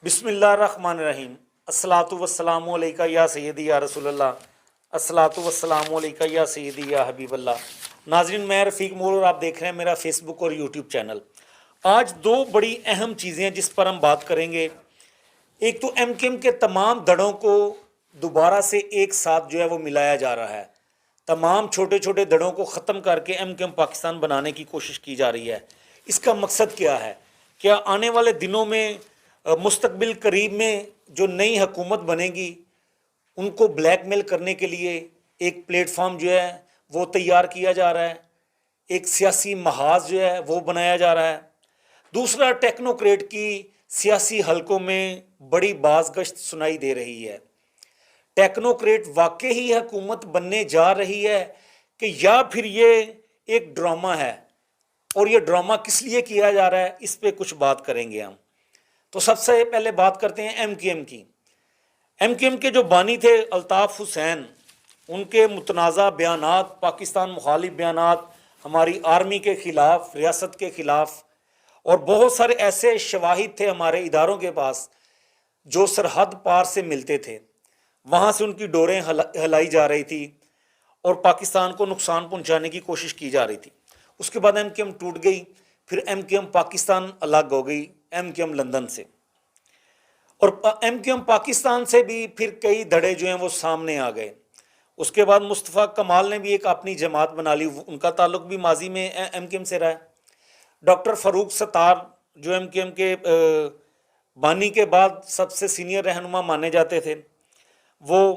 بسم اللہ الرحمن الرحیم۔ الصلاۃ والسلام علیکہ یا سیدی یا رسول اللہ، الصلاۃ والسلام علیکہ یا سیدی یا حبیب اللہ۔ ناظرین، میں رفیق مور اور آپ دیکھ رہے ہیں میرا فیس بک اور یوٹیوب چینل۔ آج دو بڑی اہم چیزیں ہیں جس پر ہم بات کریں گے۔ ایک تو ایم کیو ایم کے تمام دڑوں کو دوبارہ سے ایک ساتھ جو ہے وہ ملایا جا رہا ہے۔ تمام چھوٹے چھوٹے دڑوں کو ختم کر کے ایم کیو ایم پاکستان بنانے کی کوشش کی جا رہی ہے۔ اس کا مقصد کیا ہے؟ کیا آنے والے دنوں میں مستقبل قریب میں جو نئی حکومت بنے گی ان کو بلیک میل کرنے کے لیے ایک پلیٹ فارم جو ہے وہ تیار کیا جا رہا ہے، ایک سیاسی محاذ جو ہے وہ بنایا جا رہا ہے۔ دوسرا، ٹیکنوکریٹ کی سیاسی حلقوں میں بڑی بازگشت سنائی دے رہی ہے۔ ٹیکنوکریٹ واقعی حکومت بننے جا رہی ہے کہ یا پھر یہ ایک ڈرامہ ہے، اور یہ ڈرامہ کس لیے کیا جا رہا ہے اس پہ کچھ بات کریں گے ہم۔ تو سب سے پہلے بات کرتے ہیں ایم کیو ایم کی۔ ایم کیو ایم کے جو بانی تھے الطاف حسین، ان کے متنازع بیانات، پاکستان مخالف بیانات، ہماری آرمی کے خلاف، ریاست کے خلاف، اور بہت سارے ایسے شواہد تھے ہمارے اداروں کے پاس جو سرحد پار سے ملتے تھے۔ وہاں سے ان کی ڈوریں ہلائی جا رہی تھی اور پاکستان کو نقصان پہنچانے کی کوشش کی جا رہی تھی۔ اس کے بعد ایم کیو ایم ٹوٹ گئی، پھر ایم کیو ایم پاکستان الگ ہو گئی ایم کیو ایم لندن سے، اور ایم کیو ایم پاکستان سے بھی پھر کئی دھڑے جو ہیں وہ سامنے آ گئے۔ اس کے بعد مصطفیٰ کمال نے بھی ایک اپنی جماعت بنا لی، ان کا تعلق بھی ماضی میں ایم کیو ایم سے رہا ہے۔ ڈاکٹر فاروق ستار جو ایم کیو ایم کے بانی کے بعد سب سے سینئر رہنما مانے جاتے تھے، وہ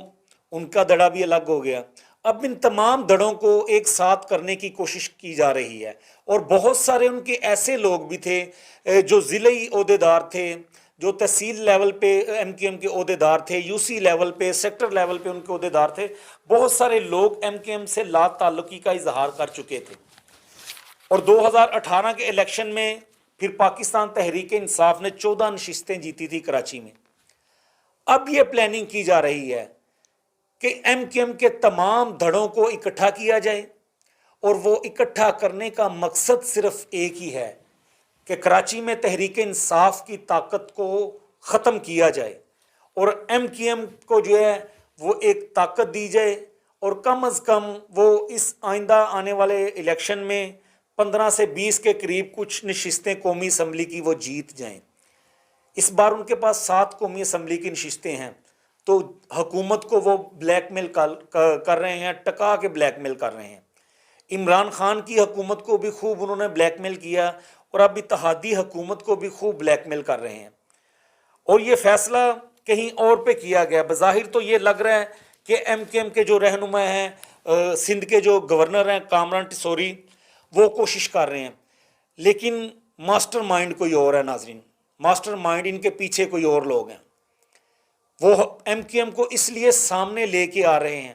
ان کا دڑا بھی الگ ہو گیا۔ اب ان تمام دڑوں کو ایک ساتھ کرنے کی کوشش کی جا رہی ہے، اور بہت سارے ان کے ایسے لوگ بھی تھے جو ضلعی عہدیدار تھے، جو تحصیل لیول پہ ایم کیو ایم کے عہدیدار تھے، یو سی لیول پہ، سیکٹر لیول پہ ان کے عہدیدار تھے۔ بہت سارے لوگ ایم کیو ایم سے لا تعلقی کا اظہار کر چکے تھے، اور 2018 کے الیکشن میں پھر پاکستان تحریک انصاف نے 14 نشستیں جیتی تھی کراچی میں۔ اب یہ پلاننگ کی جا رہی ہے کہ ایم کیو ایم کے تمام دھڑوں کو اکٹھا کیا جائے، اور وہ اکٹھا کرنے کا مقصد صرف ایک ہی ہے کہ کراچی میں تحریک انصاف کی طاقت کو ختم کیا جائے، اور ایم کیو ایم کو جو ہے وہ ایک طاقت دی جائے، اور کم از کم وہ اس آئندہ آنے والے الیکشن میں 15 سے 20 کے قریب کچھ نشستیں قومی اسمبلی کی وہ جیت جائیں۔ اس بار ان کے پاس 7 قومی اسمبلی کی نشستیں ہیں، تو حکومت کو وہ بلیک میل کر رہے ہیں، ٹکا کے بلیک میل کر رہے ہیں۔ عمران خان کی حکومت کو بھی خوب انہوں نے بلیک میل کیا، اور اب اتحادی حکومت کو بھی خوب بلیک میل کر رہے ہیں، اور یہ فیصلہ کہیں اور پہ کیا گیا۔ بظاہر تو یہ لگ رہا ہے کہ ایم کیو ایم کے جو رہنما ہیں، سندھ کے جو گورنر ہیں کامران ٹسوری، وہ کوشش کر رہے ہیں، لیکن ماسٹر مائنڈ کوئی اور ہے۔ ناظرین، ماسٹر مائنڈ ان کے پیچھے کوئی اور لوگ ہیں۔ وہ ایم کیو ایم کو اس لیے سامنے لے کے آ رہے ہیں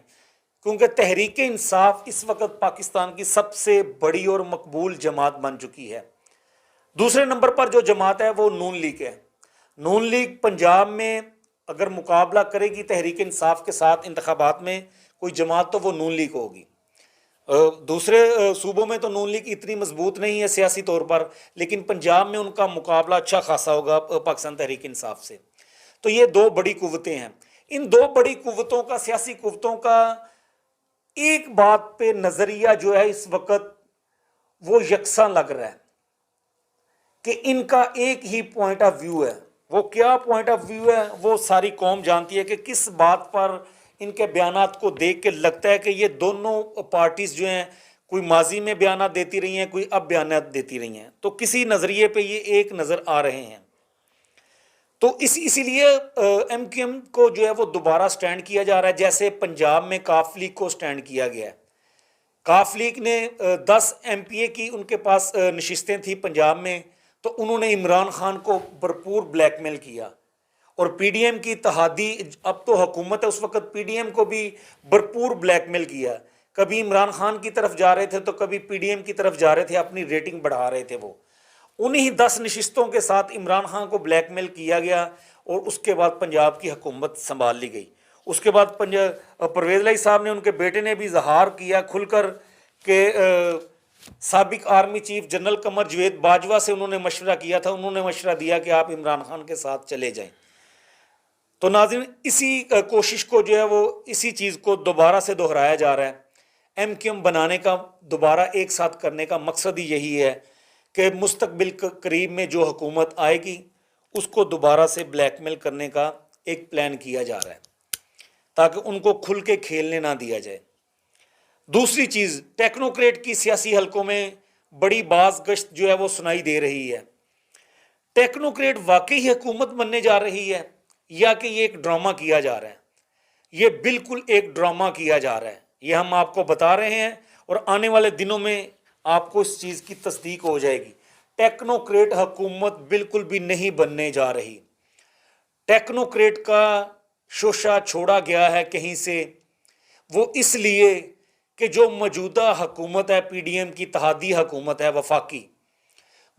کیونکہ تحریک انصاف اس وقت پاکستان کی سب سے بڑی اور مقبول جماعت بن چکی ہے۔ دوسرے نمبر پر جو جماعت ہے وہ نون لیگ ہے۔ نون لیگ پنجاب میں اگر مقابلہ کرے گی تحریک انصاف کے ساتھ انتخابات میں کوئی جماعت، تو وہ نون لیگ ہوگی۔ دوسرے صوبوں میں تو نون لیگ اتنی مضبوط نہیں ہے سیاسی طور پر، لیکن پنجاب میں ان کا مقابلہ اچھا خاصا ہوگا پاکستان تحریک انصاف سے۔ تو یہ دو بڑی قوتیں ہیں۔ ان دو بڑی قوتوں کا، سیاسی قوتوں کا ایک بات پہ نظریہ جو ہے اس وقت وہ یکساں لگ رہا ہے کہ ان کا ایک ہی پوائنٹ آف ویو ہے۔ وہ کیا پوائنٹ آف ویو ہے وہ ساری قوم جانتی ہے کہ کس بات پر ان کے بیانات کو دیکھ کے لگتا ہے کہ یہ دونوں پارٹیز جو ہیں کوئی ماضی میں بیانات دیتی رہی ہیں، کوئی اب بیانات دیتی رہی ہیں، تو کسی نظریے پہ یہ ایک نظر آ رہے ہیں۔ تو اسی لیے ایم کیو ایم کو جو ہے وہ دوبارہ سٹینڈ کیا جا رہا ہے، جیسے پنجاب میں کاف لیگ کو سٹینڈ کیا گیا ہے۔ کاف لیگ نے 10 ایم پی اے کی ان کے پاس نشستیں تھیں پنجاب میں، تو انہوں نے عمران خان کو بھرپور بلیک میل کیا، اور پی ڈی ایم کی اتحادی اب تو حکومت ہے، اس وقت پی ڈی ایم کو بھی بھرپور بلیک میل کیا۔ کبھی عمران خان کی طرف جا رہے تھے تو کبھی پی ڈی ایم کی طرف جا رہے تھے، اپنی ریٹنگ بڑھا رہے تھے۔ وہ انہی 10 نشستوں کے ساتھ عمران خان کو بلیک میل کیا گیا، اور اس کے بعد پنجاب کی حکومت سنبھال لی گئی۔ اس کے بعد پرویز الہی صاحب نے، ان کے بیٹے نے بھی اظہار کیا کھل کر کہ سابق army chief general Qamar Javed Bajwa سے انہوں نے مشورہ کیا تھا، انہوں نے مشورہ دیا کہ آپ عمران خان کے ساتھ چلے جائیں۔ تو ناظرین اسی کوشش کو جو ہے وہ اسی چیز کو دوبارہ سے دہرایا جا رہا ہے۔ ایم کیو ایم بنانے کا، دوبارہ ایک ساتھ کرنے کا مقصد ہی یہی ہے کہ مستقبل قریب میں جو حکومت آئے گی اس کو دوبارہ سے بلیک میل کرنے کا ایک پلان کیا جا رہا ہے تاکہ ان کو کھل کے کھیلنے نہ دیا جائے۔ دوسری چیز، ٹیکنوکریٹ کی سیاسی حلقوں میں بڑی باز گشت جو ہے وہ سنائی دے رہی ہے۔ ٹیکنوکریٹ واقعی حکومت بننے جا رہی ہے یا کہ یہ ایک ڈرامہ کیا جا رہا ہے؟ یہ بالکل ایک ڈرامہ کیا جا رہا ہے، یہ ہم آپ کو بتا رہے ہیں، اور آنے والے دنوں میں آپ کو اس چیز کی تصدیق ہو جائے گی۔ ٹیکنوکریٹ حکومت بالکل بھی نہیں بننے جا رہی۔ ٹیکنوکریٹ کا شوشہ چھوڑا گیا ہے کہیں سے، وہ اس لیے کہ جو موجودہ حکومت ہے پی ڈی ایم کی اتحادی حکومت ہے وفاقی،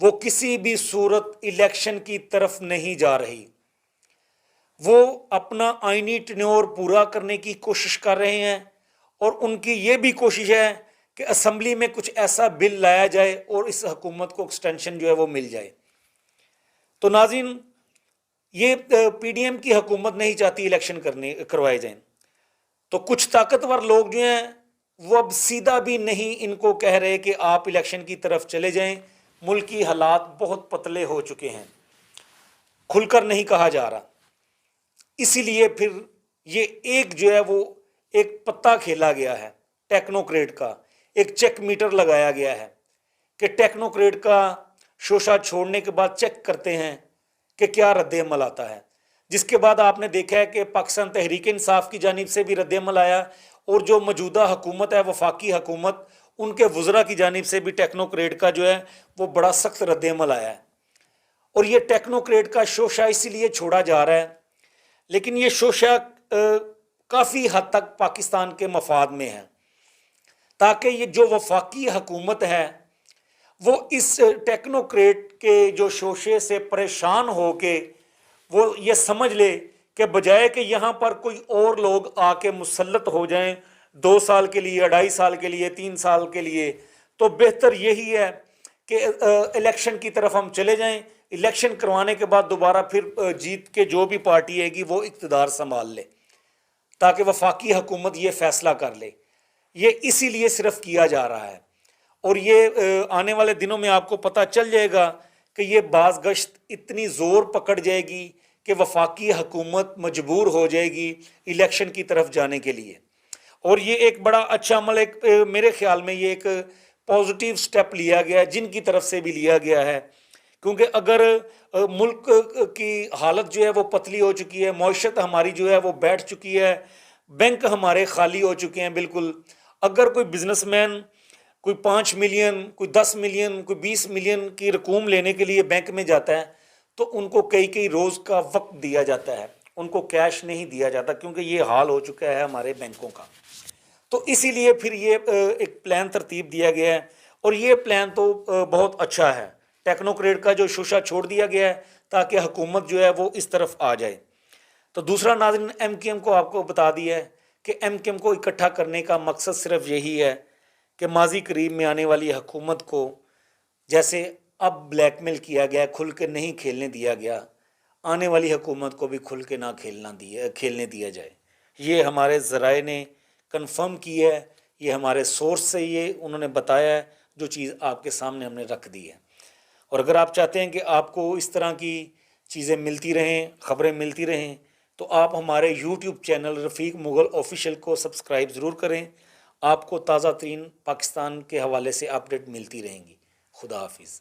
وہ کسی بھی صورت الیکشن کی طرف نہیں جا رہی۔ وہ اپنا آئینی ٹینیور پورا کرنے کی کوشش کر رہے ہیں، اور ان کی یہ بھی کوشش ہے کہ اسمبلی میں کچھ ایسا بل لایا جائے اور اس حکومت کو ایکسٹینشن جو ہے وہ مل جائے۔ تو ناظرین یہ پی ڈی ایم کی حکومت نہیں چاہتی الیکشن کروائے جائیں، تو کچھ طاقتور لوگ جو ہیں وہ اب سیدھا بھی نہیں ان کو کہہ رہے کہ آپ الیکشن کی طرف چلے جائیں۔ ملکی حالات بہت پتلے ہو چکے ہیں، کھل کر نہیں کہا جا رہا، اسی لیے پھر یہ ایک جو ہے وہ ایک پتا کھیلا گیا ہے ٹیکنوکریٹ کا، ایک چیک میٹر لگایا گیا ہے کہ ٹیکنوکریٹ کا شوشہ چھوڑنے کے بعد چیک کرتے ہیں کہ کیا رد عمل آتا ہے، جس کے بعد آپ نے دیکھا ہے کہ پاکستان تحریک انصاف کی جانب سے بھی رد عمل آیا، اور جو موجودہ حکومت ہے وفاقی حکومت، ان کے وزراء کی جانب سے بھی ٹیکنوکریٹ کا جو ہے وہ بڑا سخت رد عمل آیا ہے۔ اور یہ ٹیکنوکریٹ کا شوشہ اسی لیے چھوڑا جا رہا ہے، لیکن یہ شوشہ کافی حد تک پاکستان کے مفاد میں ہے، تاکہ یہ جو وفاقی حکومت ہے وہ اس ٹیکنوکریٹ کے جو شوشے سے پریشان ہو کے وہ یہ سمجھ لے کہ بجائے کہ یہاں پر کوئی اور لوگ آ کے مسلط ہو جائیں 2 سال کے لیے، 2.5 سال کے لیے، 3 سال کے لیے، تو بہتر یہی ہے کہ الیکشن کی طرف ہم چلے جائیں، الیکشن کروانے کے بعد دوبارہ پھر جیت کے جو بھی پارٹی آئے گی وہ اقتدار سنبھال لے، تاکہ وفاقی حکومت یہ فیصلہ کر لے۔ یہ اسی لیے صرف کیا جا رہا ہے، اور یہ آنے والے دنوں میں آپ کو پتہ چل جائے گا کہ یہ باز گشت اتنی زور پکڑ جائے گی کہ وفاقی حکومت مجبور ہو جائے گی الیکشن کی طرف جانے کے لیے۔ اور یہ ایک بڑا اچھا عمل، ایک میرے خیال میں یہ ایک پازیٹیو سٹیپ لیا گیا ہے، جن کی طرف سے بھی لیا گیا ہے، کیونکہ اگر ملک کی حالت جو ہے وہ پتلی ہو چکی ہے، معیشت ہماری جو ہے وہ بیٹھ چکی ہے، بینک ہمارے خالی ہو چکے ہیں بالکل، اگر کوئی بزنس مین کوئی 5 ملین، کوئی 10 ملین، کوئی 20 ملین کی رقوم لینے کے لیے بینک میں جاتا ہے تو ان کو کئی روز کا وقت دیا جاتا ہے، ان کو کیش نہیں دیا جاتا، کیونکہ یہ حال ہو چکا ہے ہمارے بینکوں کا۔ تو اسی لیے پھر یہ ایک پلان ترتیب دیا گیا ہے، اور یہ پلان تو بہت اچھا ہے، ٹیکنوکریٹ کا جو شوشہ چھوڑ دیا گیا ہے تاکہ حکومت جو ہے وہ اس طرف آ جائے۔ تو دوسرا ناظرین ایم کیو ایم کو آپ کو بتا دیا ہے کہ ایم کیو ایم کو اکٹھا کرنے کا مقصد صرف یہی ہے کہ ماضی قریب میں آنے والی حکومت کو جیسے اب بلیک میل کیا گیا، کھل کے نہیں کھیلنے دیا گیا، آنے والی حکومت کو بھی کھل کے نہ کھیلنے دیا جائے۔ یہ ہمارے ذرائع نے کنفرم کی ہے، یہ ہمارے سورس سے یہ انہوں نے بتایا ہے، جو چیز آپ کے سامنے ہم نے رکھ دی ہے۔ اور اگر آپ چاہتے ہیں کہ آپ کو اس طرح کی چیزیں ملتی رہیں، خبریں ملتی رہیں، تو آپ ہمارے یوٹیوب چینل رفیق مغل آفیشیل کو سبسکرائب ضرور کریں، آپ کو تازہ ترین پاکستان کے حوالے سے اپڈیٹ ملتی رہیں گی۔ خدا حافظ۔